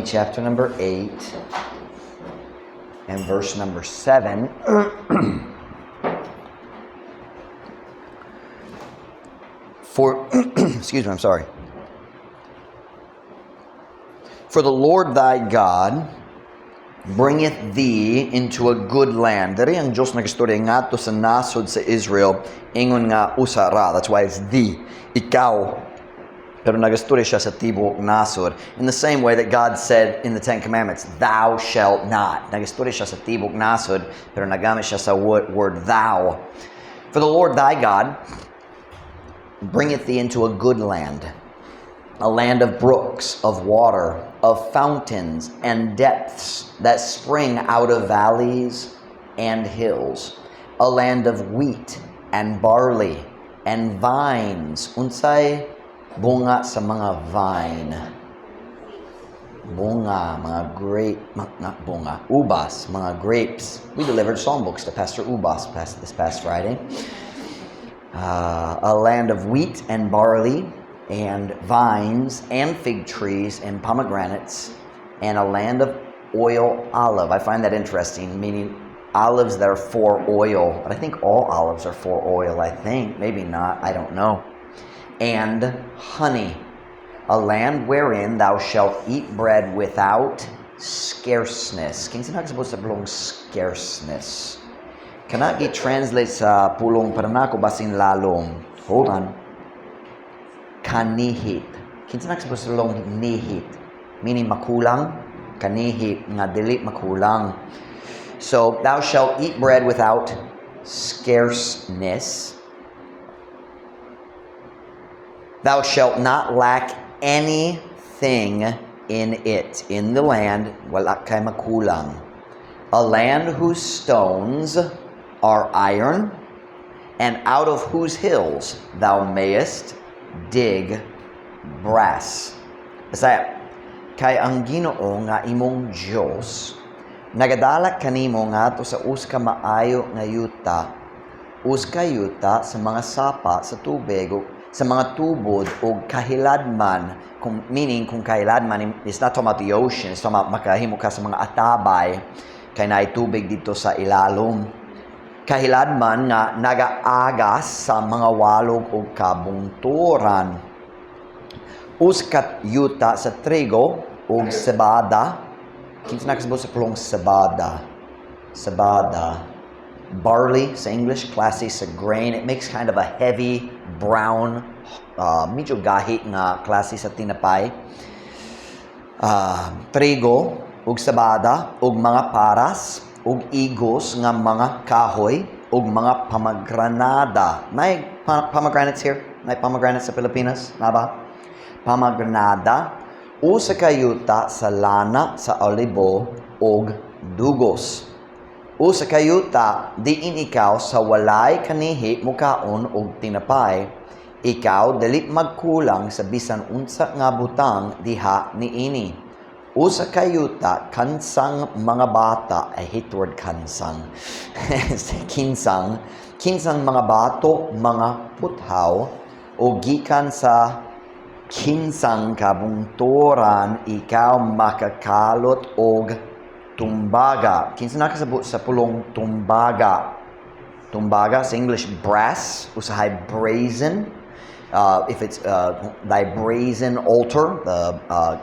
chapter number 8 and verse number 7. Excuse me, I'm sorry. For the Lord thy God bringeth thee into a good land. Dari ang Diyos nagistorya nga to sa nasod sa Israel, ingon nga usara. That's why it's thee. Ikaw. Pero nagistorya siya sa tibok nasod. In the same way that God said in the Ten Commandments, thou shalt not. Nagistorya siya sa tibok nasod, pero nagamit siya sa word thou. For the Lord thy God bringeth thee into a good land, a land of brooks, of water, of fountains and depths that spring out of valleys and hills, a land of wheat and barley and vines. Unsay bunga sa mga vine? Bunga, mga grape, not bunga, ubas, mga grapes. We delivered songbooks to Pastor Ubas this past Friday. A land of wheat and barley and vines and fig trees and pomegranates and a land of oil olive. I find that interesting, meaning olives that are for oil. But I think all olives are for oil, I think. Maybe not, I don't know. And honey, a land wherein thou shalt eat bread without scarceness. Kung saan supposed to belong scarceness? Cannot get translate sa pulong paranako basin lalong. Hold on. Kanihit. Kinsa supposed to belong nihit? Meaning makulang. Kanihit nga dili makulang. So thou shalt eat bread without scarceness. Thou shalt not lack anything in it. In the land, wala kay makulang. A land whose stones are iron, and out of whose hills thou mayest dig brass. Basta, kay ang Ginoo nga imong Diyos, nagadala kanimo nga to sa uska maayo nga yuta, uska yuta sa mga sapa sa tubig, sa mga tubod o kahiladman, meaning kung kahiladman, it's not talking about the ocean, it's talking about makahimo ka sa mga atabay, kay naay tubig dito sa ilalom. Kahiladman nga nagaagas sa mga walog o kabungturan. Uskat yuta sa trigo o sebada. Kinsa nakasabot sa pulong sebada? Sebada. Barley sa English, klase sa grain. It makes kind of a heavy brown, medyo gahit nga klase sa tinapay. Trigo ug sebada ug mga paras ug igos nga mga kahoy ug mga pomegranada. May pomegranates here? May pomegranates sa Pilipinas? Na ba? Pomegranada. Usa kayuta sa lana sa olibo ug dugos. Usa kayuta diin ikaw sa walay kanihi mukaon ug tinapay. Ikaw dili magkulang sa bisan unsa nga butang diha niini. Usa kayuta kansang mga bata, I hate the word kansang. Kinsang mga bato, mga puthaw, o gikan sa kinsang kabungturan, ikaw makakalot og tumbaga. Kinsa nakasabot sa pulong tumbaga? Tumbaga sa English brass, usahay brazen. If it's thy brazen altar,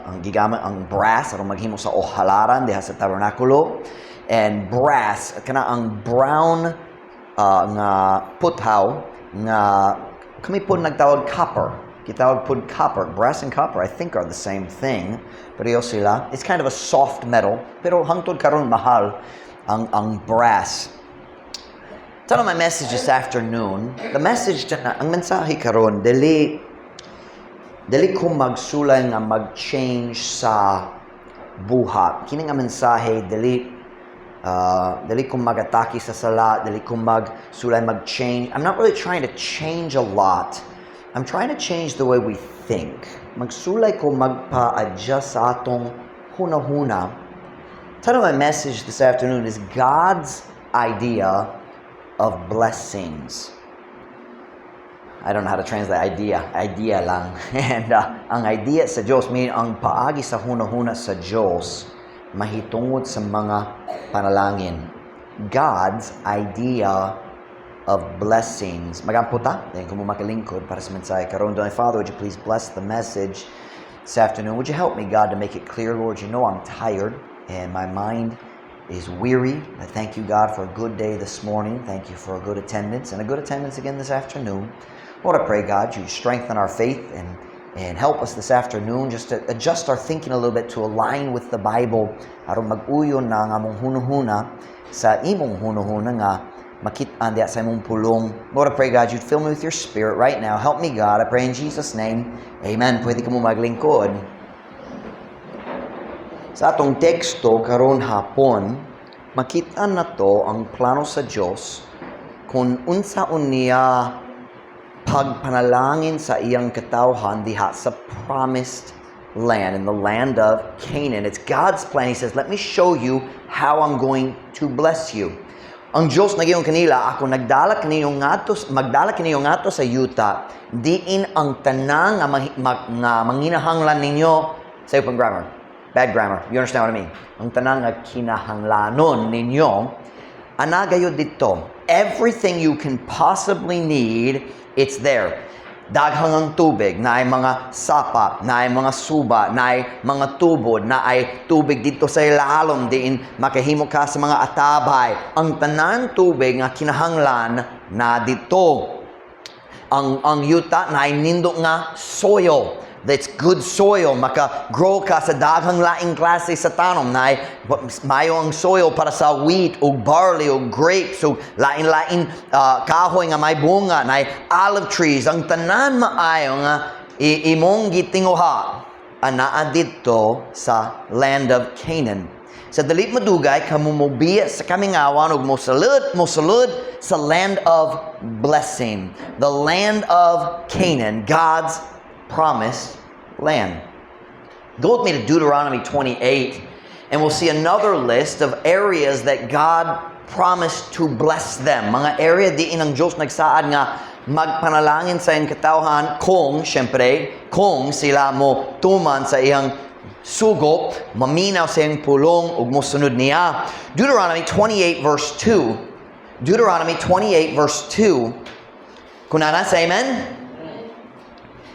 ang gigamit ang brass aron maghimo sa ohalaran diha sa tabernakulo, and brass kana ang brown nga puthaw nga kami po nagtawag copper. Gitawag po copper. Brass and copper I think are the same thing. Pareho sila. It's kind of a soft metal, pero hangtod karon mahal ang brass. Tell my message this afternoon. The message ang mensahe karon dili ko magsulay nga mag-change sa buhat. Kini nga mensahe dili ko magataki sa sala, dili ko magsulay mag-change. I'm not really trying to change a lot. I'm trying to change the way we think. Magsulay ko magpa-adjust sa atong hunahuna. Tell my message this afternoon is God's idea of blessings. I don't know how to translate idea lang. And ang idea sa Diyos, meaning ang paagi sa hunahuna sa Diyos, mahitungod sa mga panalangin. God's idea of blessings. Magamputa, then kung makalingkod para sa mensahe karon. Father, would you please bless the message this afternoon? Would you help me, God, to make it clear, Lord? You know I'm tired and my mind is weary. I thank you, God, for a good day this morning. Thank you for a good attendance and a good attendance again this afternoon. Lord, I pray, God, you strengthen our faith and help us this afternoon just to adjust our thinking a little bit to align with the Bible. Aron mag-uyon na nga mong hunuhuna sa imong hunuhuna nga makit-an diya sa imong pulong. Lord, I pray, God, you'd fill me with your Spirit right now. Help me, God. I pray in Jesus' name. Amen. Pwede ka mo maglingkod. Sa atong teksto karon hapon, makit-an na to ang plano sa Dios kung unsaon niya pagpanalangin sa iyang katawhan diha sa promised land, in the land of Canaan. It's God's plan. He says, let me show you how I'm going to bless you. Ang Diyos nagyong kanila, ako magdala kaniyo ngato sa yuta, diin ang tanang nga manginahanglan ninyo. Say upang grammar. Bad grammar. You understand what I mean? Ang tanang nga kinahanglanon ninyo, anagayo dito. Everything you can possibly need, it's there. Daghang ang tubig, na ay mga sapa, na ay mga suba, na ay mga tubod, na ay tubig dito sa ilalom, diin makahimo ka sa mga atabay. Ang tanan tubig nga kinahanglan na dito. Ang yuta na ay nindo nga soil. That's good soil. Maka-grow ka sa daghang laing klase sa tanom. Na ay mayo ang soil para sa wheat o barley o grapes o lain-lain kahoy nga may bunga. Na ay olive trees. Ang tanan maayo nga imong gitinguha anaa dito sa land of Canaan. Sa dalit madugay, kamumubiya sa kamingawan ug mosulod sa land of blessing. The land of Canaan. God's promised land. Go with me to Deuteronomy 28 and we'll see another list of areas that God promised to bless them. Mga area diin ang Diyos nagsaad nga magpanalangin sa iyang katawhan kung sila mo tuman sa iyang sugo, maminaw sa iyang pulong ug mosunod niya. Deuteronomy 28 verse 2. Deuteronomy 28 verse 2. Kunana, say amen?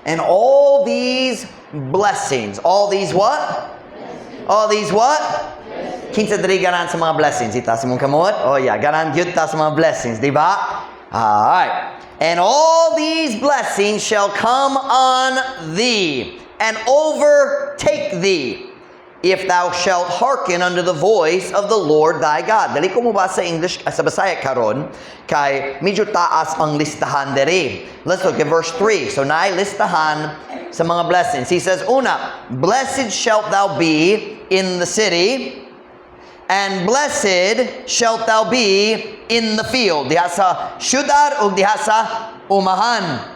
And all these blessings, all these what? Blessings. All these what? Kinsa diri ganan sa mga blessings? Ita sa mong kamot? Oh yeah, ganan gyud ta sa mga blessings, di ba? Alright. And all these blessings shall come on thee and overtake thee, if thou shalt hearken unto the voice of the Lord thy God. Dali ko mo ba sa English, sa Bisaya karon, kay medyo taas ang listahan diri. Let's look at verse 3. So naay listahan sa mga blessings. He says, una, blessed shalt thou be in the city, and blessed shalt thou be in the field. Diha sa syudad o diha sa umahan.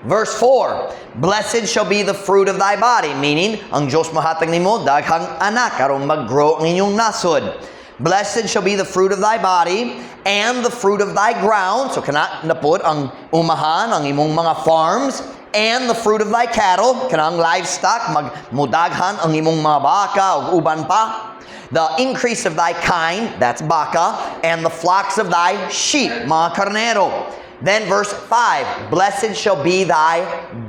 Verse 4, blessed shall be the fruit of thy body, meaning, ang Diyos mahatag nimo daghang anak, aron mag-grow ang inyong nasod. Blessed shall be the fruit of thy body, and the fruit of thy ground, so kana napod ang umahan, ang imong mga farms, and the fruit of thy cattle, kanang livestock, magmudaghan ang imong mga baka o uban pa. The increase of thy kind, that's baka, and the flocks of thy sheep, mga karnero. Then verse 5, blessed shall be thy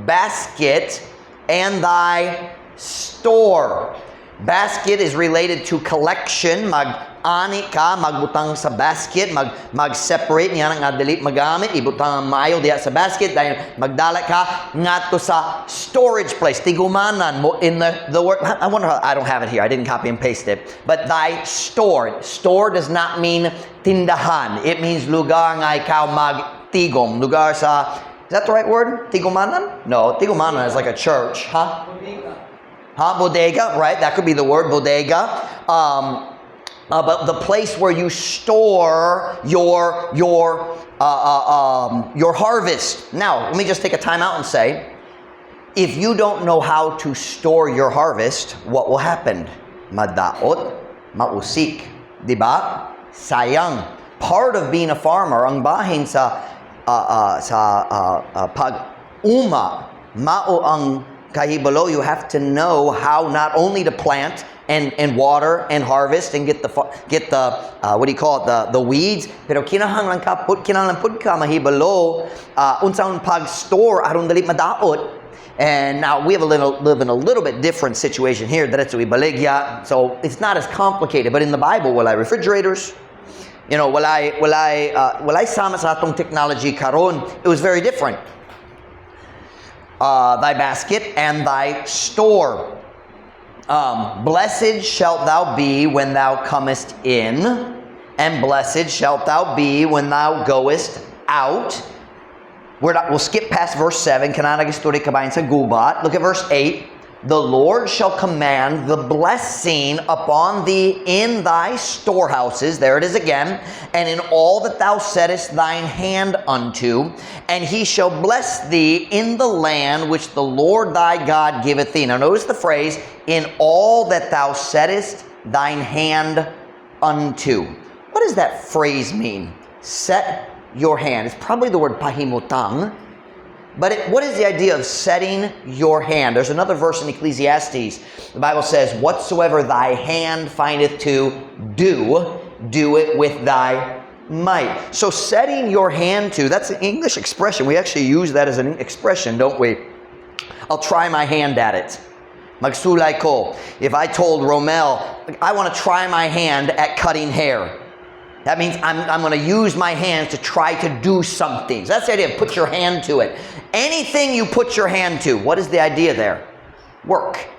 basket and thy store. Basket is related to collection. Mag-ani ka, magbutang sa basket, mag-separate niya nga dili magamit, ibutang ang maayo diya sa basket, dahil magdala ka ngadto sa storage place. Tigumanan mo in the word. I wonder how, I don't have it here. I didn't copy and paste it. But thy store. Store does not mean tindahan. It means lugar nga ikaw tigom, lugar sa, is that the right word? Tigumanan? No, tigumanan is like a church, huh? Bodega. Bodega, right? That could be the word, bodega. But the place where you store your harvest. Now, let me just take a time out and say, if you don't know how to store your harvest, what will happen? Madaot, mausik, diba? Sayang. Part of being a farmer, ang bahin sa pag-uma, mao ang kahibalo. You have to know how not only to plant and water and harvest and get the what do you call it, the weeds, pero kinahanglan pud ka mahibalo unsaon pag-store aron dali madaot. And now we live in a little bit different situation here. Diretso ibaligya, so it's not as complicated. But in the Bible, walay refrigerators, you know, walay sama sa atong technology karon. It was very different. Thy basket and thy store. Blessed shalt thou be when thou comest in, and blessed shalt thou be when thou goest out. We'll skip past verse 7. Kanana gistori kabayan sa gubat. Look at verse 8. The Lord shall command the blessing upon thee in thy storehouses. There it is again. And in all that thou settest thine hand unto. And he shall bless thee in the land which the Lord thy God giveth thee. Now notice the phrase, in all that thou settest thine hand unto. What does that phrase mean? Set your hand. It's probably the word pahimutang. But what is the idea of setting your hand? There's another verse in Ecclesiastes. The Bible says, whatsoever thy hand findeth to do, do it with thy might. So setting your hand to, that's an English expression. We actually use that as an expression, don't we? I'll try my hand at it. Magsulay ko. If I told Romel, I want to try my hand at cutting hair. That means I'm going to use my hands to try to do something. So that's the idea of put your hand to it. Anything you put your hand to, what is the idea there? Work.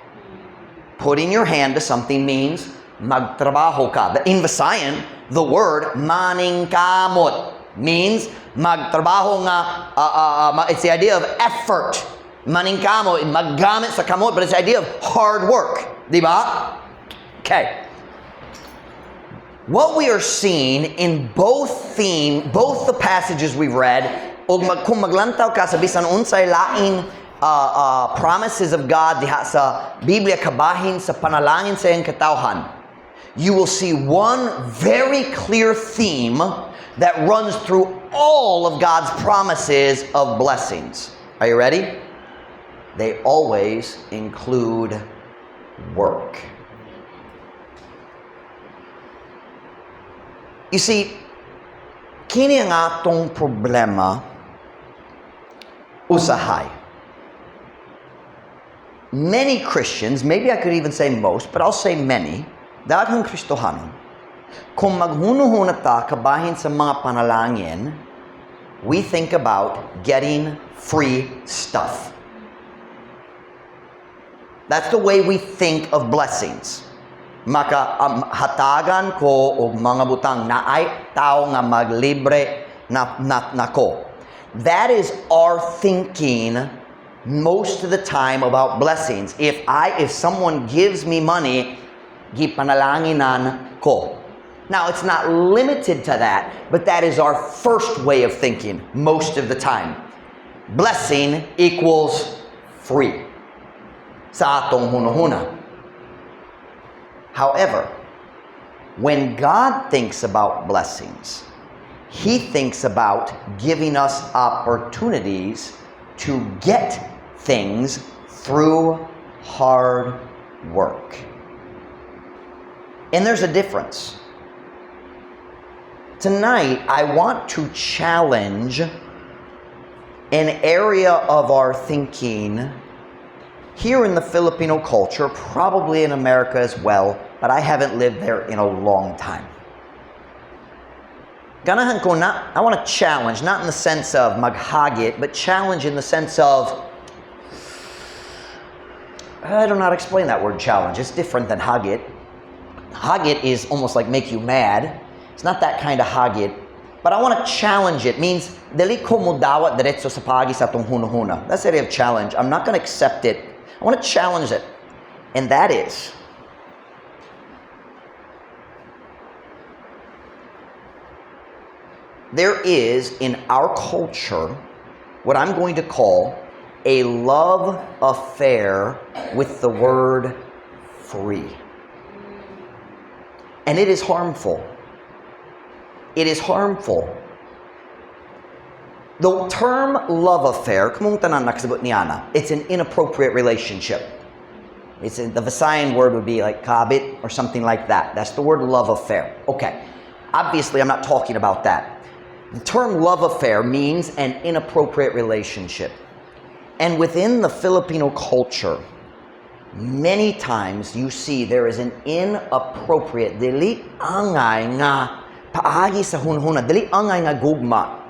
Putting your hand to something means magtrabaho ka. In Visayan, the word maningkamot means magtrabaho nga. It's the idea of effort. Maningkamot, maggamit sa kamot, but it's the idea of hard work. Diba? Okay. What we are seeing in both the passages we've read, kung maglantaw ka sa bisan unsay laing promises of God diha sa Biblia kabahin sa panalangin sa iyang katawhan, you will see one very clear theme that runs through all of God's promises of blessings. Are you ready? They always include work. You see, kini ang atong problema usahay. Many Christians, maybe I could even say most, but I'll say many, daghang Kristohanon, kung maghuno-huna ta kabahin sa mga panalangin, we think about getting free stuff. That's the way we think of blessings. Hatagan ko og mga butang na ay tao nga maglibre na ko. That is our thinking most of the time about blessings. If someone gives me money, gipanalaginan ko. Now, it's not limited to that, but that is our first way of thinking most of the time. Blessing equals free. Sa atong hunahuna. However, when God thinks about blessings, He thinks about giving us opportunities to get things through hard work. And there's a difference. Tonight, I want to challenge an area of our thinking here in the Filipino culture, probably in America as well, but I haven't lived there in a long time. Ganahan ko na, I want to challenge, not in the sense of maghagit, but challenge in the sense of, I don't know how to explain that word challenge. It's different than hagit. Hagit is almost like make you mad. It's not that kind of hagit. But I want to challenge it. Means, dali ko mo dawat diretso sa pagi sa tong hunahuna. That's the idea of challenge. I'm not going to accept it. I want to challenge it. And that is, there is in our culture what I'm going to call a love affair with the word free. And it is harmful. It is harmful. The term love affair, kumung tanan nakasagot ni Ana, it's an inappropriate relationship. The Visayan word would be like kabit or something like that. That's the word love affair. Okay. Obviously, I'm not talking about that. The term love affair means an inappropriate relationship. And within the Filipino culture, many times you see there is an inappropriate, dili angay nga paagi sa hunhuna, dili angay nga gugma,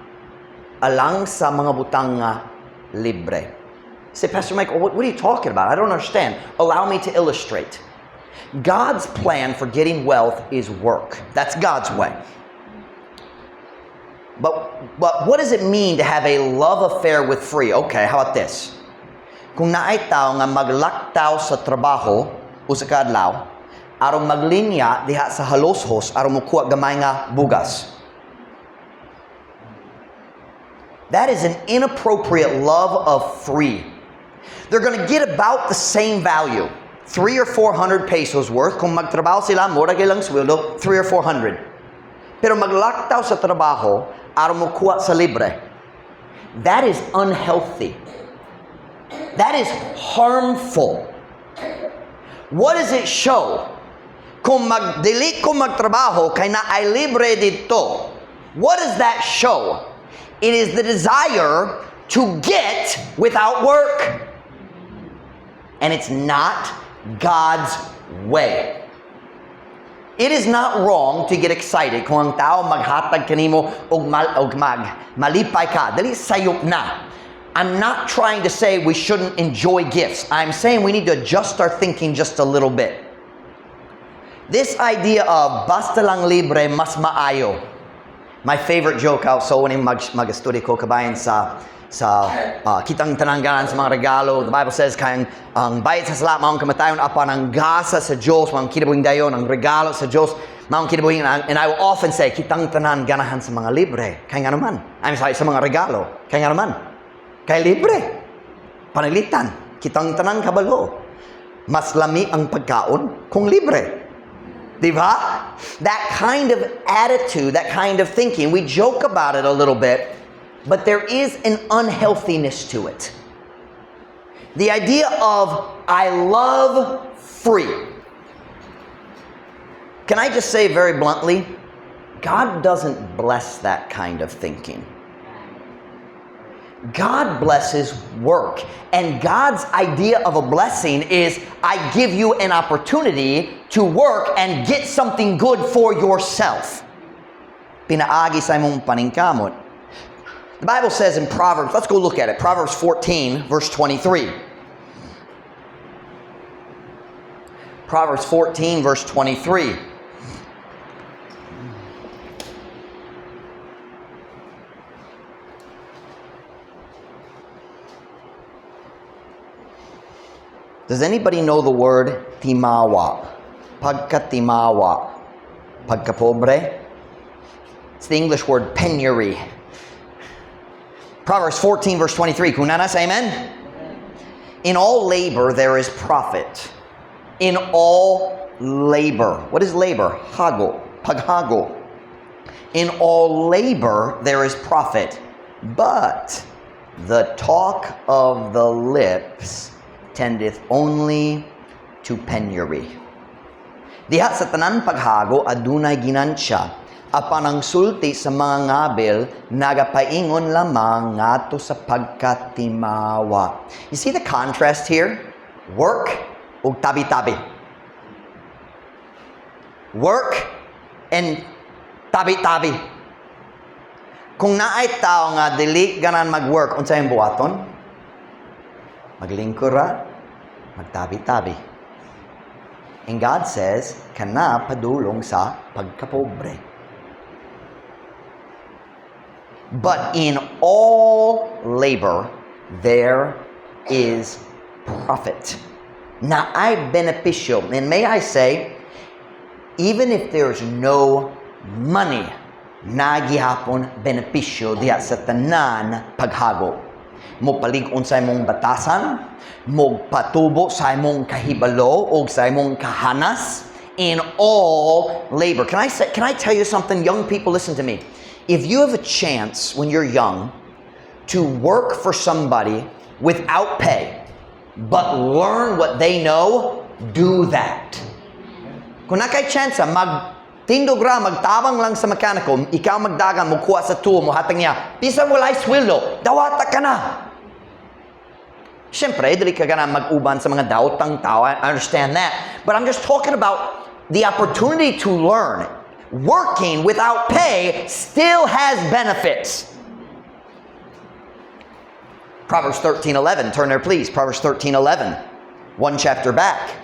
alang sa mga butang nga libre. Say, Pastor Mike, what are you talking about? I don't understand. Allow me to illustrate. God's plan for getting wealth is work. That's God's way. But what does it mean to have a love affair with free? Okay, how about this? Kung naay tao nga maglaktaw sa trabaho o sa kadlaw, aron maglinya diha sa haloshos aron mukuha gamay nga bugas. That is an inappropriate love of free. They're going to get about the same value. 300 or 400 pesos worth. Kung magtrabaho sila, mura kailang sweldo, 300 or 400. Pero maglaktaw sa trabaho, aron mo kuha sa libre. That is unhealthy. That is harmful. What does it show? Kung dili ko magtrabaho, kay na ay libre dito. What does that show? It is the desire to get without work. And it's not God's way. It is not wrong to get excited kung ang tao maghatag kanimo og malipay ka. Dali sayop na. I'm not trying to say we shouldn't enjoy gifts. I'm saying we need to adjust our thinking just a little bit. This idea of basta lang libre mas maayo. My favorite joke also when mag-study ko kabayan sa kitang tanangganan sa mga regalo. The Bible says kayang ang bayad sa salat maong kamatayon apan ang gasa sa Diyos, maong kinabuhing dayon, ang regalo sa Diyos, maong kinabuhing, and I will often say, kitang tanangganan sa mga libre. Kaya nga naman. I'm sorry, sa mga regalo. Kaya nga naman. Kaya libre. Panalitan. Kitang tanang kabalo. Mas lami ang pagkaon kung libre. Diba? That kind of attitude, that kind of thinking, we joke about it a little bit, but there is an unhealthiness to it. The idea of, I love free. Can I just say very bluntly, God doesn't bless that kind of thinking. God blesses work. And God's idea of a blessing is, I give you an opportunity to work and get something good for yourself. Pinaagi sa imong paningkamot. The Bible says in Proverbs, let's go look at it. Proverbs 14, verse 23. Proverbs 14, verse 23. Does anybody know the word timawa? Pagkatimawa. Pagkapobre? It's the English word penury. Proverbs 14 verse 23. Kunanas, amen? In all labor there is profit. In all labor. What is labor? Hago. Paghago. In all labor there is profit. But the talk of the lips tendeth only to penury. Diha sa tanan paghago adunay ginansya, apan ang sulti sa mga ngabil nagapaingon lamang ngadto sa pagkatimawa. You see the contrast here? Work ug tabi-tabi. Work and tabi-tabi. Kung naay tao nga dili ganan mag-work, unsay imong buhaton? Maglingkod ra, magtabi-tabi. And God says, kana padulong sa pagkapobre. But in all labor, there is profit. Na ay benepisyo. And may I say, even if there's no money, nagihapon benepisyo diya sa tanan paghago. Mo palig-on sa imong batasan, mo patubo sa imong kahibalo o sa imong kahanas in all labor. Can I tell you something? Young people, listen to me. If you have a chance when you're young to work for somebody without pay, but learn what they know, do that. Kung nakay chance, magtindog ra, magtabang lang sa mekaniko, ikaw magdagan, magkuha sa tool, hatang niya, pisa walay sweldo, dawata ka na. Siyempre, dili ka na mag-uban sa mga daotang tao. I understand that. But I'm just talking about the opportunity to learn. Working without pay still has benefits. Proverbs 13:11. Turn there, please. Proverbs 13:11. One chapter back.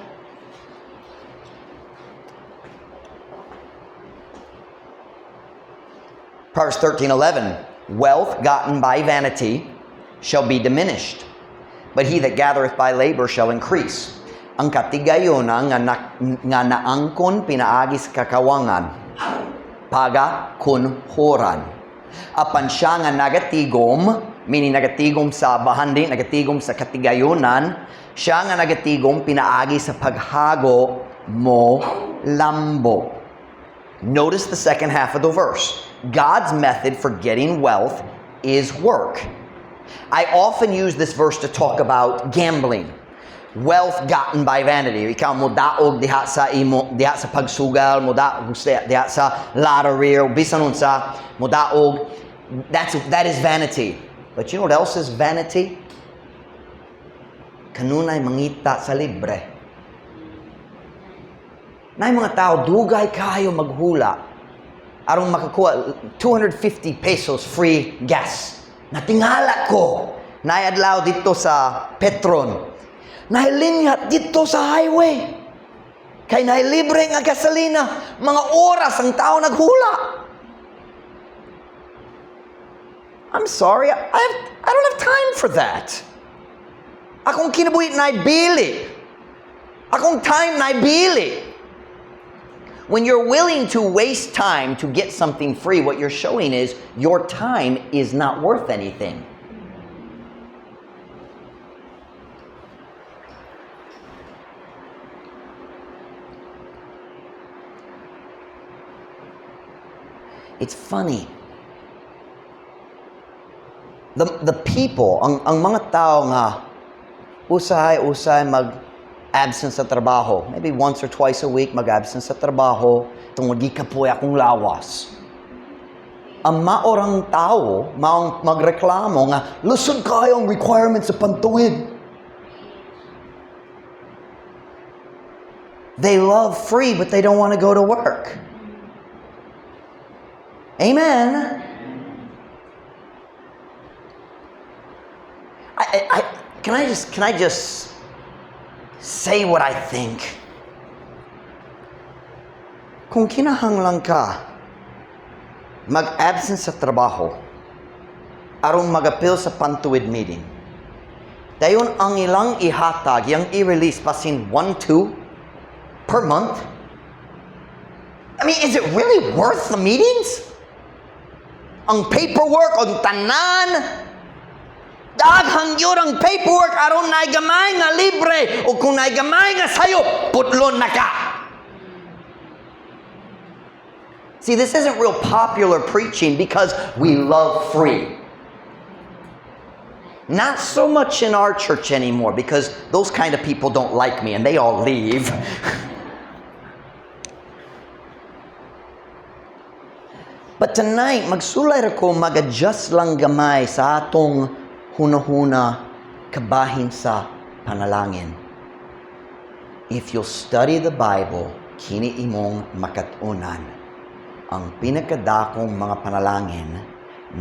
Proverbs 13:11. Wealth gotten by vanity shall be diminished, but he that gathereth by labor shall increase. Ang katigayona nga naangkon pinaagis kakawangan, paga kunhoran. Apan siya nga nagatigom, meaning nagatigom sa bahandi, nagatigom sa katigayonan, siya nga nagatigom pinaagi sa paghago mo lambo. Notice the second half of the verse. God's method for getting wealth is work. I often use this verse to talk about gambling. Wealth gotten by vanity. Ikaw mo daog diha sa pagsugal, mo daog diha sa lottery, o bisan unsa mo daog. That is vanity. But you know what else is vanity? Kanunay mangita sa libre. Nay mga tao dugay kayo maghula aron makakuha 250 pesos free gas. Natingala ko, naadlaw dito sa Petron. Nahilinyat dito sa highway. Kay nahilibre nga gasolina. Mga oras ang tao naghula. I'm sorry, I don't have time for that. Akong kinabuhi na ibili. Akong time na ibili. When you're willing to waste time to get something free, what you're showing is your time is not worth anything. It's funny. The people, ang mga tao nga usay mag-absence sa trabaho. Maybe once or twice a week mag-absence sa trabaho. Tungod gikapoy akong lawas. Ang maorang tao, maong magreklamo nga, lusod kayo ang requirements sa pantuwid. They love free, but they don't want to go to work. Amen. Can I just say what I think? Kung kinahanglan ka mag-absent sa trabaho aron mag-appeal sa pantuwid meeting, dayon ang ilang ihatag, yang i-release pasin 1-2 per month. I mean, is it really worth the meetings? Ang paperwork, ang tanan, daghang yun ang paperwork aron na gamay nga libre, o kung na gamay nga sayo, putlon na ka. See, this isn't real popular preaching because we love free. Not so much in our church anymore because those kind of people don't like me and they all leave. But tonight, magsulay ko, mag-adjust lang gamay sa atong hunahuna kabahin sa panalangin. If you'll study the Bible, kini imong makatunan. Ang pinakadakong mga panalangin,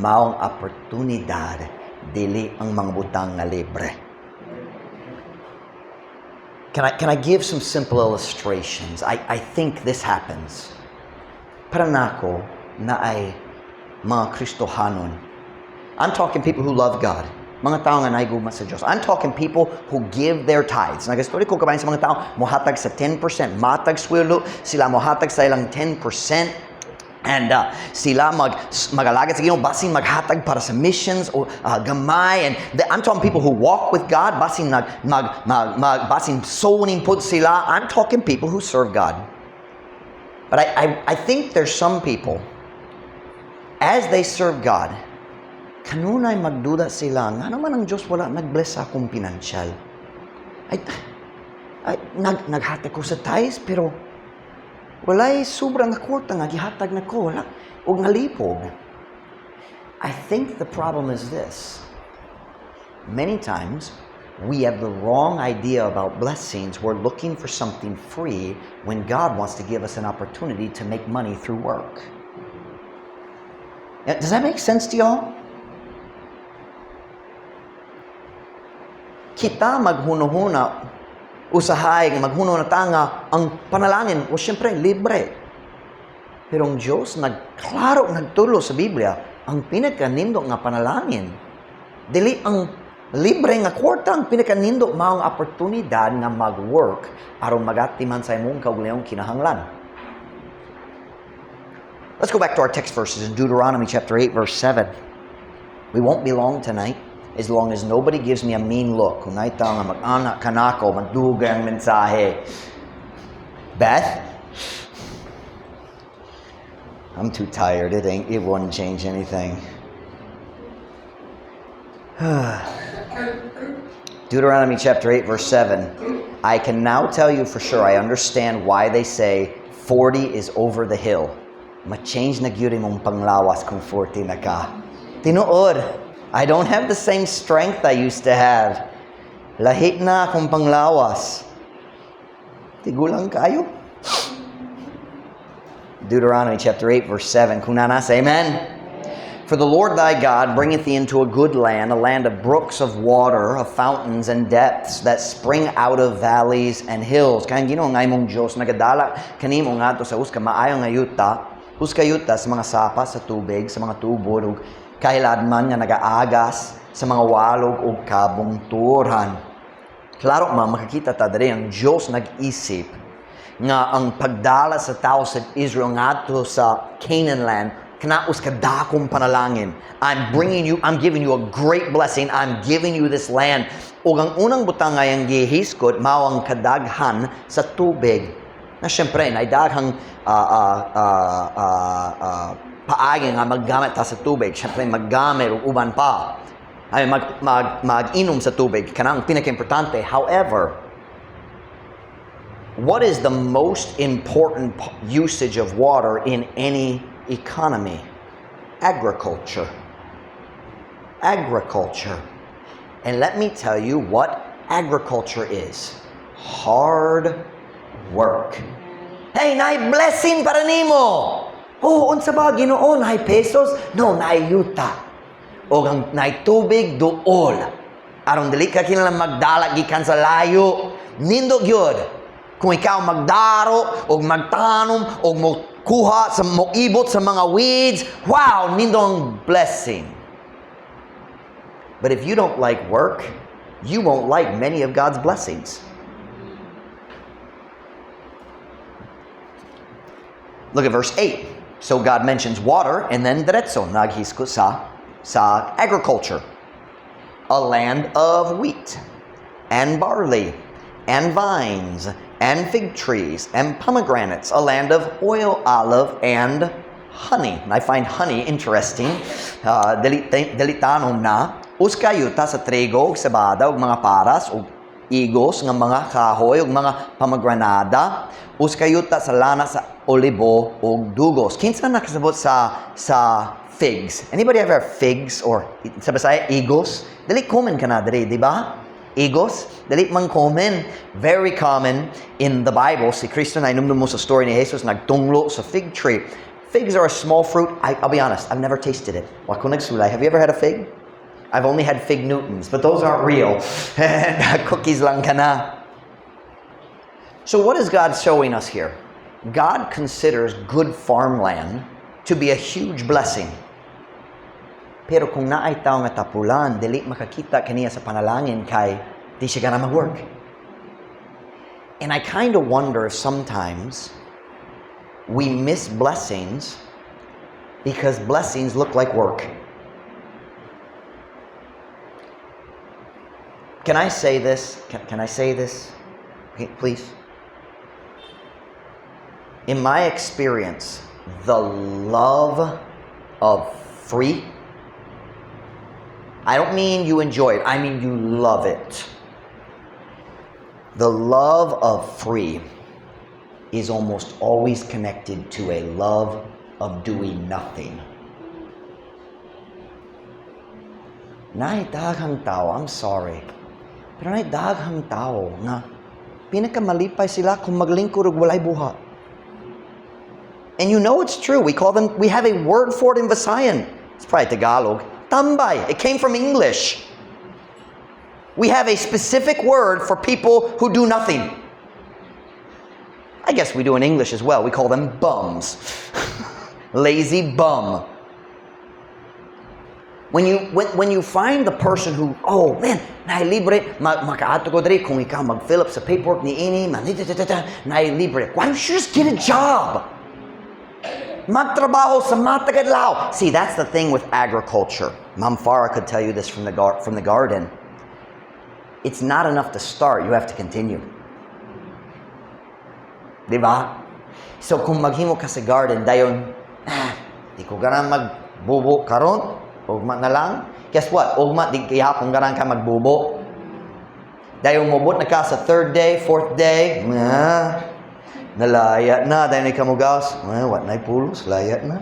maong oportunidad, dili ang mga butang nga libre. Can I give some simple illustrations? I think this happens. Para nako, na ay mga Kristohanon. I'm talking people who love God. Mga tao nga naigugma sa Diyos. I'm talking people who give their tithes. Nag-story ko kabayan sa mga tao, mohatag sa 10%. Matag sweldo, sila mohatag sa ilang 10%. And sila mag-alagat sa Ginoo, basin maghatag para sa missions o gamay. And I'm talking people who walk with God, basin basin sowing put sila. I'm talking people who serve God. But I think there's some people, as they serve God, kanunay magduda sila, nga naman ang Diyos wala nag-bless sa akong pinansyal. Naghatag ko sa tithes, pero walay sobrang nga kwarta nga gihatag na ko, wala, o ngalipog. I think the problem is this. Many times, we have the wrong idea about blessings. We're looking for something free when God wants to give us an opportunity to make money through work. Does that make sense to y'all? Kita maghuno-huna, usahay, maghuno na tanga, ang panalangin, o siyempre, libre. Pero ang Diyos, nagklaro, nagtulo sa Biblia, ang pinakanindo nga panalangin. Dili ang libre nga kwarta, ang pinakanindo maong oportunidad nga mag-work aron magatiman sa imong kaugalingong kinahanglan. Let's go back to our text verses in Deuteronomy chapter 8, verse 7. We won't be long tonight, as long as nobody gives me a mean look. Kung naita nga mag-anak ka na ako, magdugay ang mensahe. Beth? I'm too tired. It won't change anything. Deuteronomy chapter 8, verse 7. I can now tell you for sure, I understand why they say 40 is over the hill. Ma-change na gyud mong panglawas kung 40 na ka. Tinuod, I don't have the same strength I used to have. Lahi na akong panglawas. Tigulang kayo. Deuteronomy chapter 8, verse 7. Kung nanasa, amen? For the Lord thy God bringeth thee into a good land, a land of brooks of water, of fountains and depths that spring out of valleys and hills. Kaya Ginoo nga imong Diyos nagadala kanimo ngadto sa uska maayo nga yuta, sa mga sapa sa tubig, sa mga tubod ug kahiladman nga nagaagas sa mga walog ug kabungturan. Klaro makakita ta diri ang Diyos nag-isip nga ang pagdala sa tao sa Israel ngadto sa Canaan land kanaus ka dakong panalangin. I'm giving you a great blessing. I'm giving you this land. O ang unang butang nga yung gihiskot, mao ang kadaghan sa tubig. Na syempre, naidaghang paagi nga maggamit ta sa tubig. Syempre, maggamit o uban pa. Ay, mag-inom sa tubig. Kanang pinaka-importante. However, what is the most important usage of water in any economy? Agriculture. And let me tell you what agriculture is. Hard work. Hey, naay blessing para nimo. Oh, unsa ba Ginoo? Naay pesos? No, naay yuta. O ang naay tubig duol. Aron dili ka kinahanglan magdala gikan sa layo. Nindot gyud. Kung ikaw magdaro o magtanom o kuha sa moibot sa mga weeds, wow, nindong blessing. But if you don't like work, you won't like many of God's blessings. Look at verse 8. So God mentions water and then diretso naghisko sa agriculture. A land of wheat and barley and vines and fig trees, and pomegranates, a land of oil, olive, and honey. And I find honey interesting. Delitanom na, uskayuta sa trigo, sabada, ug mga paras, ug igos, ng mga kahoy, ug mga pomegranada, uskayuta sa lana sa olibo, ug dugos. Kinsa nakasabot sa figs? Anybody ever have figs? Or sa Bisaya, igos? Dili common ka na diri, di ba? Igos, dali man common, very common in the Bible. Si Kristo na inumdum mo sa story ni Jesus, nagtunglo sa fig tree. Figs are a small fruit. I'll be honest, I've never tasted it. Wako nagsulay. Have you ever had a fig? I've only had fig Newtons, but those aren't real. Cookies lang ka na. So what is God showing us here? God considers good farmland to be a huge blessing. Pero kung naay tao nga tapulan, dili makakita kaniya sa panalangin kay di siya gana mag-work. And I kind of wonder if sometimes we miss blessings because blessings look like work. Can I say this? Can I say this? Okay, please. In my experience, the love of free I don't mean you enjoy it. I mean you love it. The love of free is almost always connected to a love of doing nothing. Nay daghang tao, I'm sorry. Pero nay daghang tao nga pinakamalipay sila kung maglingkod ug walay buhat. And you know it's true. We have a word for it in Visayan. It's probably Tagalog. Tambay. It came from English. We have a specific word for people who do nothing. I guess we do in English as well. We call them bums. Lazy bum. When you find the person who, oh man, naay libre, makaato ko diri kung ikaw mag-fill up sa paperwork ni ini, naay libre. Why don't you just get a job? Magtrabaho sa matagadlaw. See, that's the thing with agriculture. Ma'am Farah could tell you this from the garden. It's not enough to start, you have to continue. Diba? So kung maghimo ka sa garden, dayon, di ko ganang magbubo karon, ugma na lang. Guess what? Ugma, di kaya kung ganang ka magbubo. Dayon mubot na ka sa third day, fourth day, nalaya na, dayon ay kamugaws, what na pulos, layat na.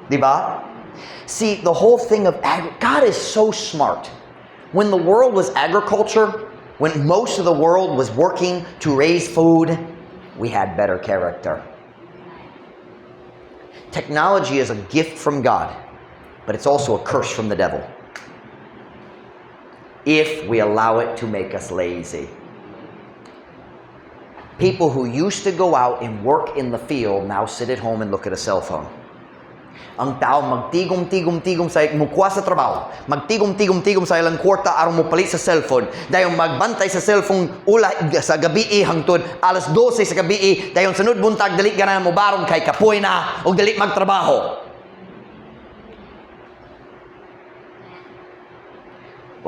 Diba? See, the whole thing of God is so smart. When the world was agriculture, when most of the world was working to raise food, we had better character. Technology is a gift from God, but it's also a curse from the devil if we allow it to make us lazy. People who used to go out and work in the field now sit at home and look at a cell phone. Ang tao magtigom-tigom-tigom sa mukwa sa trabaho. Magtigom-tigom-tigom sa ilang kwarta aron mo palit sa cellphone. Dayon magbantay sa cellphone ula sa gabi hangtod alas 12 sa gabi. Dayon sunod buntag dali ganahan mo barong kay kapoy na og dali magtrabaho.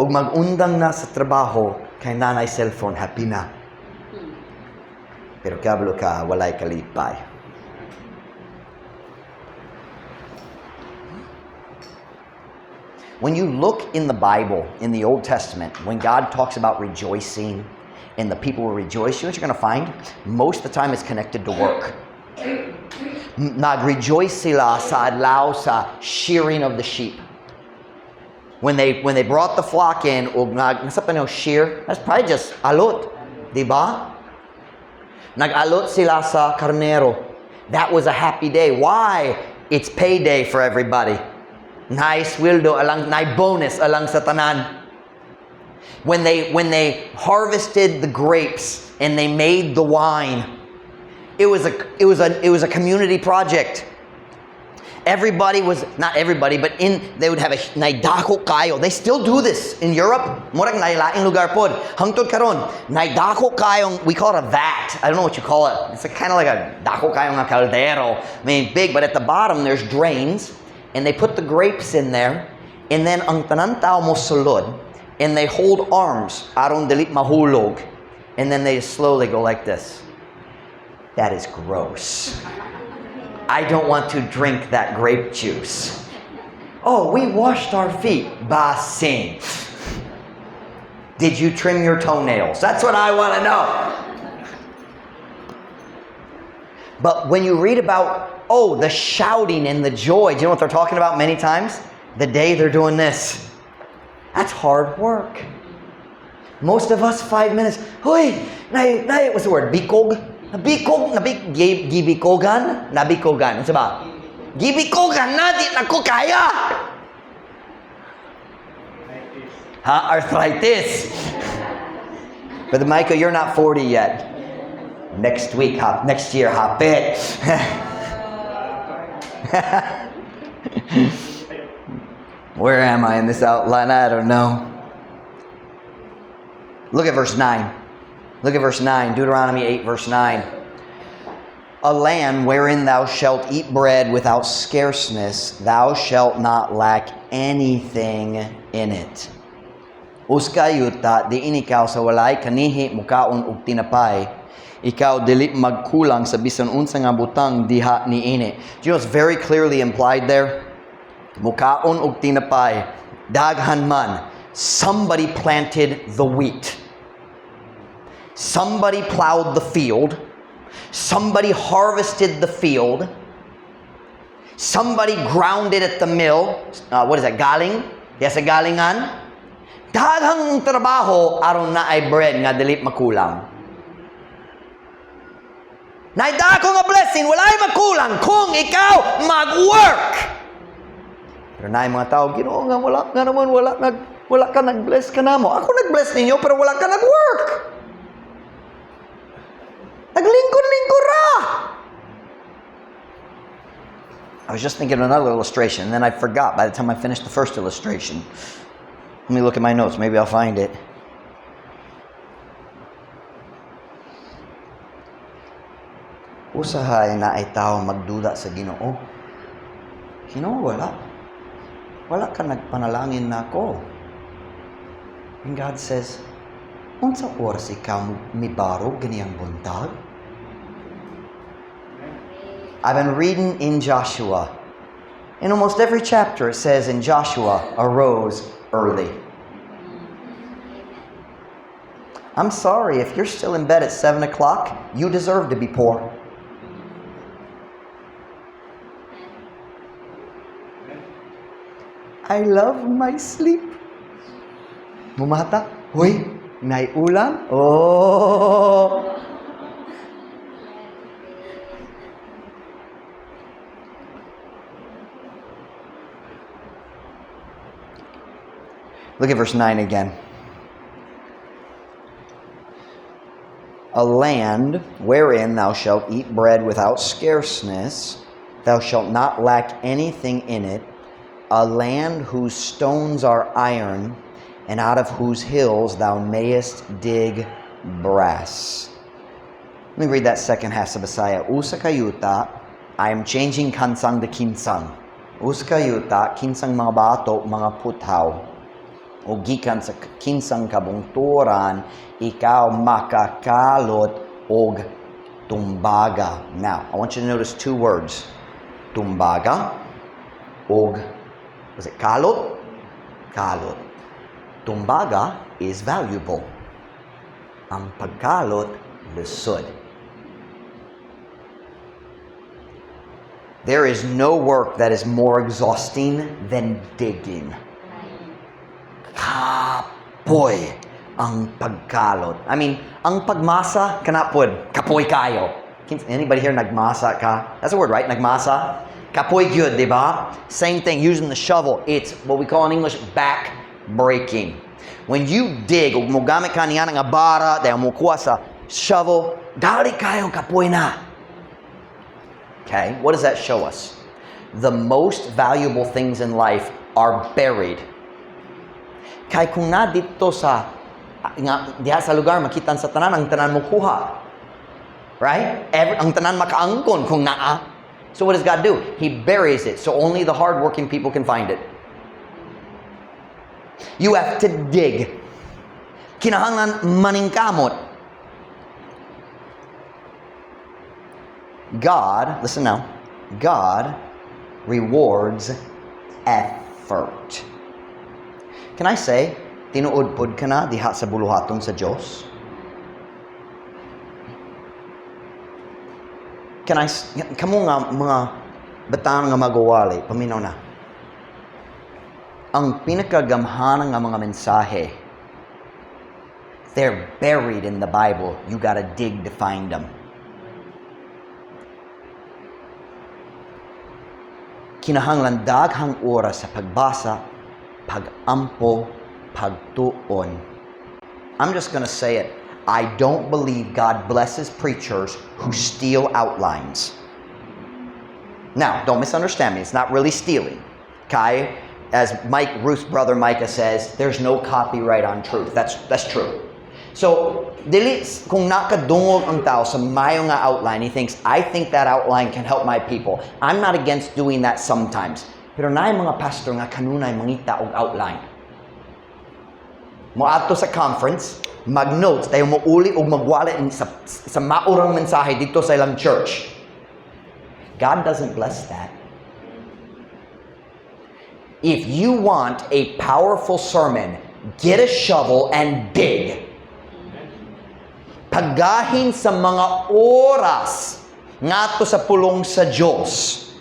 Og magundang na sa trabaho kay nanay cellphone happy na. Pero kablo ka walay kalipay. When you look in the Bible, in the Old Testament, when God talks about rejoicing and the people will rejoice, you know what you're going to find? Most of the time it's connected to work. Nag-rejoice sila sa adlaw sa shearing of the sheep. When they brought the flock in, nasa pa shear, that's probably just alot. Diba? Nag-alot sila sa karnero. That was a happy day. Why? It's payday for everybody. Nay sweldo alang, nay bonus alang sa tanan. When they harvested the grapes and they made the wine, it was a community project. Everybody was, not everybody, but they would have a naidako kayo. They still do this in Europe. Murag nailaing lugar pod. Hangtod karon, naidako kayong, we call it a vat. I don't know what you call it. It's kind of like a dako kayong na caldero. I mean, big, but at the bottom there's drains. And they put the grapes in there, and then ang tanan tao mo sulod, and they hold arms aron dili mahulog, and then they slowly go like this. That is gross. I don't want to drink that grape juice. Oh, we washed our feet. Basing. Did you trim your toenails? That's what I want to know. But when you read about the shouting and the joy. Do you know what they're talking about many times? The day they're doing this. That's hard work. Most of us, 5 minutes. Hoy, what's the word? Bikog? Gibikogan? Nabikogan. What's about? Gibikogan na, di na ko kaya. Arthritis. Brother Michael, you're not 40 yet. Next year, hapit. Where am I in this outline? I don't know. Look at verse 9. Look at verse 9. Deuteronomy 8, verse 9. A land wherein thou shalt eat bread without scarceness, thou shalt not lack anything in it. Uskayuta, diin ikaw sa walay kanihi mukaon ug tinapay. Ikaw dili magkulang sa bisan unsa nga butang diha niini. Do you know what's very clearly implied there? Mukaon og tinapay. daghan man, somebody planted the wheat. Somebody plowed the field. Somebody harvested the field. Somebody ground it at the mill. What is that? Galing? Yes, a galingan. Daghang trabaho aron na ay bread nga dili makulang. Naida ko nga blessing, walay makulang kung ikaw mag-work. Pero na mga tao, Ginoo nga wala ka nag-bless ka namo. Ako nag-bless ninyo pero wala ka nag-work. Naglingkod-lingkod ra. I was just thinking of another illustration, and then I forgot by the time I finished the first illustration. Let me look at my notes. Maybe I'll find it. Usahay na ay tao magduda sa Ginoo. Ginoo, wala. Wala ka nagpanalangin na ako. And God says, unsa oras ikaw mibarog ganiyang buntag? I've been reading in Joshua. In almost every chapter it says in Joshua arose early. I'm sorry, if you're still in bed at 7 o'clock, you deserve to be poor. I love my sleep. Mumata, hoy, naiulam? Oh. Look at verse 9 again. A land wherein thou shalt eat bread without scarceness, thou shalt not lack anything in it, a land whose stones are iron, and out of whose hills thou mayest dig brass. Let me read that second half sa Bisaya. Usa kayuta, I am changing kansang to kinsang. Usa kayuta, kinsang mga bato, mga puthaw. O gikan sa kinsang kabungturan, ikaw makakalot og tumbaga. Now, I want you to notice two words. Tumbaga og, was it kalot? Kalot. Tumbaga is valuable. Ang pagkalot, lisod. There is no work that is more exhausting than digging. Kapoy ang pagkalot. I mean, ang pagmasa, kanapod, kapoy kayo. Anybody here nagmasa ka? That's a word, right? Nagmasa? Kapoy gyud, di ba? Same thing, using the shovel. It's what we call in English back breaking. When you dig, mo gamit ka niya ng abara, dahil mo kuha sa shovel, dali kayo kapoy na. Okay, what does that show us? The most valuable things in life are buried. Kay kung na dito sa diha sa lugar makitan sa tanan, ang tanan mo kuha. Right? Ang tanan makaangkon kung naa. So what does God do? He buries it so only the hardworking people can find it. You have to dig. Kinahanglan maningkamot. God, listen now, God rewards effort. Can I say, tinuod-pod ka na diha sa buluhaton sa Diyos? Kamo nga mga batang nga magawali, paminaw na. Ang pinakagamhanan nga mga mensahe, they're buried in the Bible. You gotta dig to find them. Kinahanglan daghang oras sa pagbasa, pagampo, pagtuon. I'm just gonna say it. I don't believe God blesses preachers who steal outlines. Now, don't misunderstand me. It's not really stealing. Okay? As Ruth's brother Micah says, there's no copyright on truth. That's true. So, dili kung nakadungog ang tao sa mayo nga outline, he thinks, I think that outline can help my people. I'm not against doing that sometimes. Pero naay mga pastor nga kanunay mangita og outline. Moadto sa conference, mag-notes, tayo mo uli o magwala sa maurang mensahe dito sa ilang church. God doesn't bless that. If you want a powerful sermon, get a shovel and dig. Pagahin sa mga oras ngato sa pulong sa Diyos.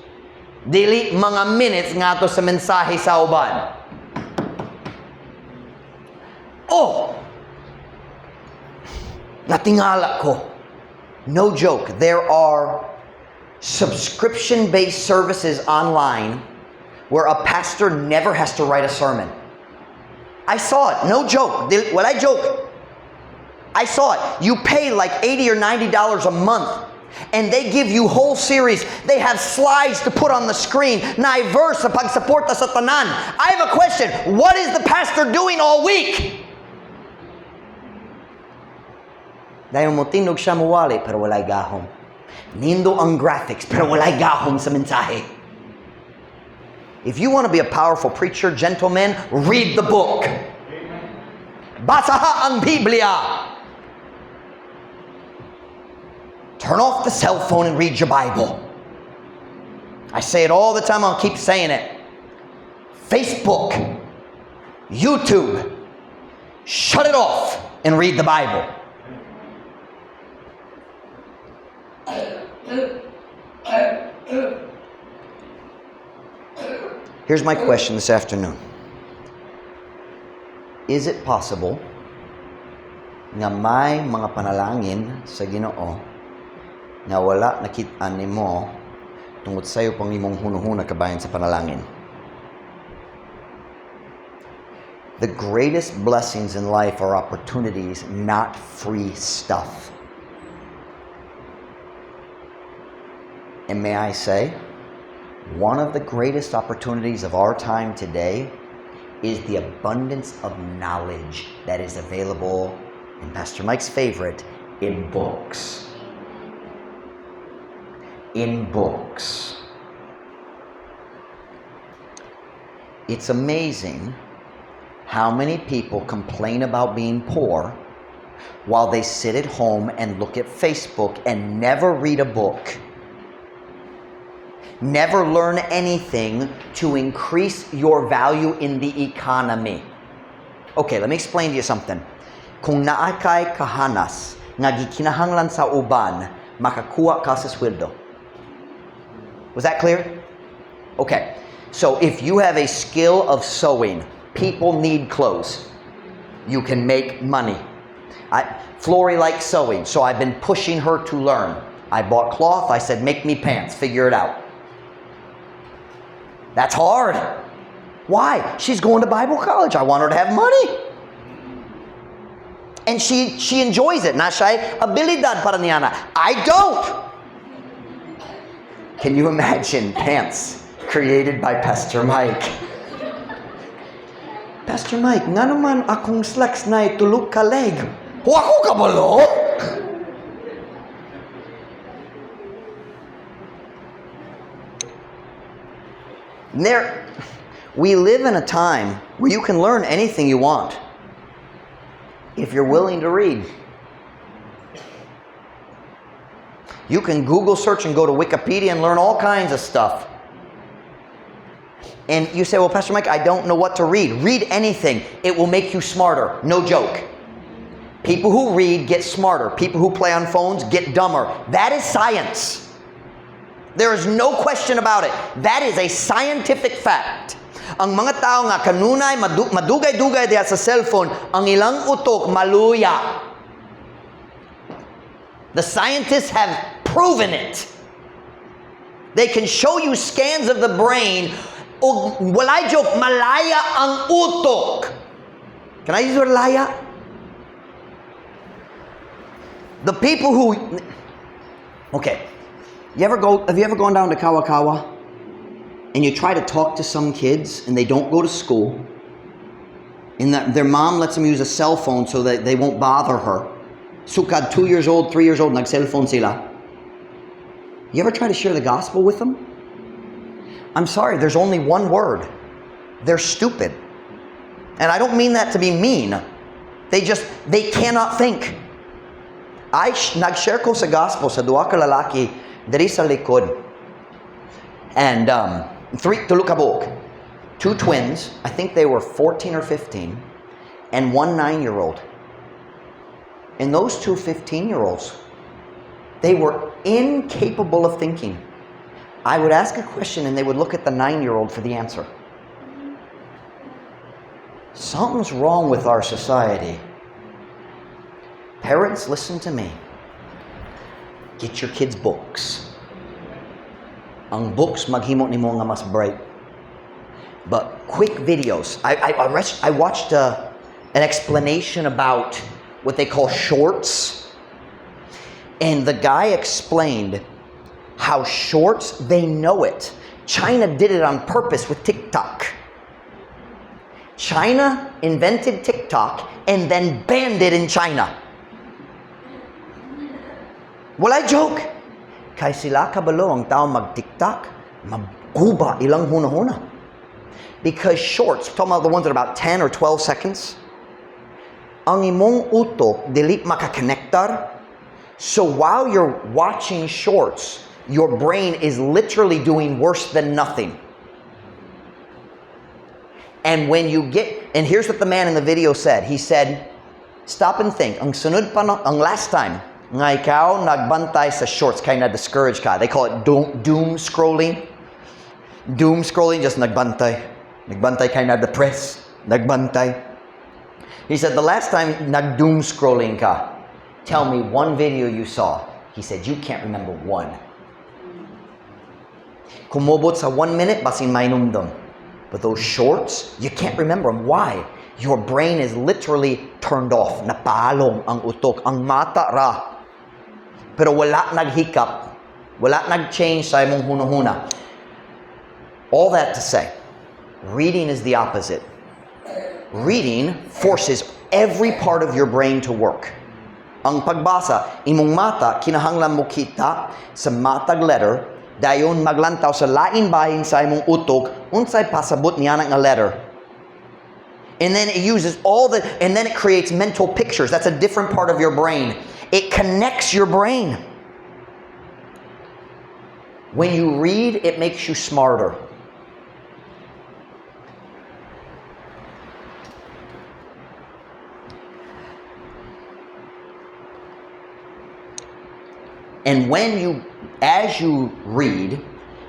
Dili mga minutes ngato sa mensahe sa uban. Oh! Natingala ko. No joke. There are subscription-based services online where a pastor never has to write a sermon. I saw it. No joke. When I joke, I saw it. You pay like $80 or $90 a month, and they give you whole series. They have slides to put on the screen. Na verse sa pagsuporta sa tanan. I have a question. What is the pastor doing all week? Dahil motinog siya muwali, pero walay gahom. Nindo ang graphics, pero walay gahom sa mensahe. If you want to be a powerful preacher, gentlemen, read the book. Basaha ang Biblia. Turn off the cell phone and read your Bible. I say it all the time, I'll keep saying it. Facebook, YouTube, shut it off and read the Bible. Here's my question this afternoon. Is it possible nga may mga panalangin sa Ginoo nga wala nakit-an nimo tungod sayo pang imong hunuhuna kabayan sa panalangin? The greatest blessings in life are opportunities, not free stuff. And may I say, one of the greatest opportunities of our time today is the abundance of knowledge that is available, and Pastor Mike's favorite, in books. In books. It's amazing how many people complain about being poor while they sit at home and look at Facebook and never read a book. Never learn anything to increase your value in the economy. Okay, let me explain to you something. Kung naakay kahanas nga gikinahanglan sa uban, makakuha ka sa sweldo. Was that clear? Okay. So if you have a skill of sewing, people need clothes. You can make money. Flory likes sewing, so I've been pushing her to learn. I bought cloth. I said, make me pants. Figure it out. That's hard. Why? She's going to Bible college. I want her to have money. And she enjoys it. Na siya abilidad para niya na. I don't. Can you imagine pants created by Pastor Mike? Pastor Mike, nga naman akong slacks na tulog ka leg. Wako ka balo? We live in a time where you can learn anything you want if you're willing to read. You can Google search and go to Wikipedia and learn all kinds of stuff. And you say, well, Pastor Mike, I don't know what to read. Read anything. It will make you smarter. No joke. People who read get smarter. People who play on phones get dumber. That is science. There is no question about it. That is a scientific fact. Ang mga tao nga kanunay madugay-dugay diha sa cellphone, ang ilang utok maluya. The scientists have proven it. They can show you scans of the brain. O walay joke, malaya ang utok. Can I use the word laya? The people who... Okay. Have you ever gone down to Kawakawa and you try to talk to some kids and they don't go to school and their mom lets them use a cell phone so that they won't bother her? Sukad 2 years old, 3 years old, nag-cellphone sila. You ever try to share the gospel with them? I'm sorry, there's only one word. They're stupid. And I don't mean that to be mean. They cannot think. Nag-share ko sa gospel sa duwa ka lalaki diri sa likod. And tulog ka buok. Two twins, I think they were 14 or 15, and one 9-year-old. And those two 15-year-olds, they were incapable of thinking. I would ask a question and they would look at the 9-year-old for the answer. Something's wrong with our society. Parents, listen to me. Get your kids books. Ang books maghimo nimo nga mas bright. But quick videos. I watched an explanation about what they call shorts. And the guy explained how shorts, they know it. China did it on purpose with TikTok. China invented TikTok and then banned it in China. Wala joke. Kay sila kabalo ang tao mag-TikTok, magguba ilang hunahuna. Because shorts, talking about the ones that are about 10 or 12 seconds, ang imong utok dili makakonektar. So while you're watching shorts, your brain is literally doing worse than nothing. And when you get, and here's what the man in the video said. He said, stop and think. Ang sunod pa no, ang last time, nga ikaw nagbantay sa shorts, kaya na-discourage ka. They call it doom scrolling. Doom scrolling, just nagbantay. Nagbantay kaya na-depress. Nagbantay. He said, the last time nag-doom scrolling ka, tell me one video you saw. He said, you can't remember one. Kumobot sa 1 minute, basin mainumdum. But those shorts, you can't remember them. Why? Your brain is literally turned off. Napalong ang utok. Ang mata ra. Pero wala naghikap. Wala nag-change sa imong hunahuna. All that to say, reading is the opposite. Reading forces every part of your brain to work. Ang pagbasa, imong mata, kinahanglan mo kita sa matag letter, dayon maglantaw sa lain bahin sa imong utok, unsay pasabot niya nga letter. And then it uses and then it creates mental pictures. That's a different part of your brain. It connects your brain. When you read, it makes you smarter. And as you read,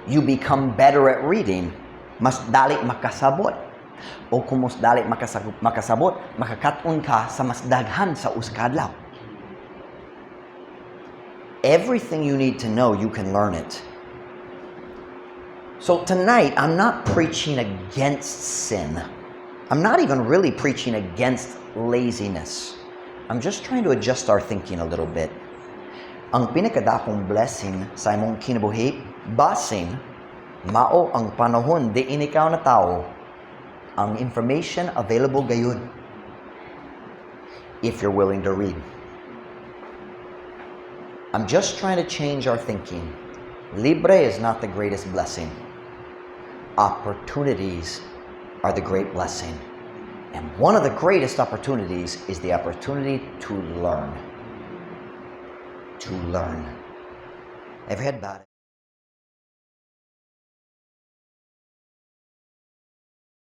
you become better at reading. Mas dali makasabot. O kung mas dali makasabot, makakaton ka sa mas daghan sa uskadlaw. Everything you need to know, you can learn it. So tonight, I'm not preaching against sin. I'm not even really preaching against laziness. I'm just trying to adjust our thinking a little bit. Ang pinakadakong blessing sa imong kinabuhi, basin, mao ang panahon di ikaw na tao, ang information available gayon. If you're willing to read. I'm just trying to change our thinking. Libre is not the greatest blessing. Opportunities are the great blessing. And one of the greatest opportunities is the opportunity to learn. To learn. Ever heard about it?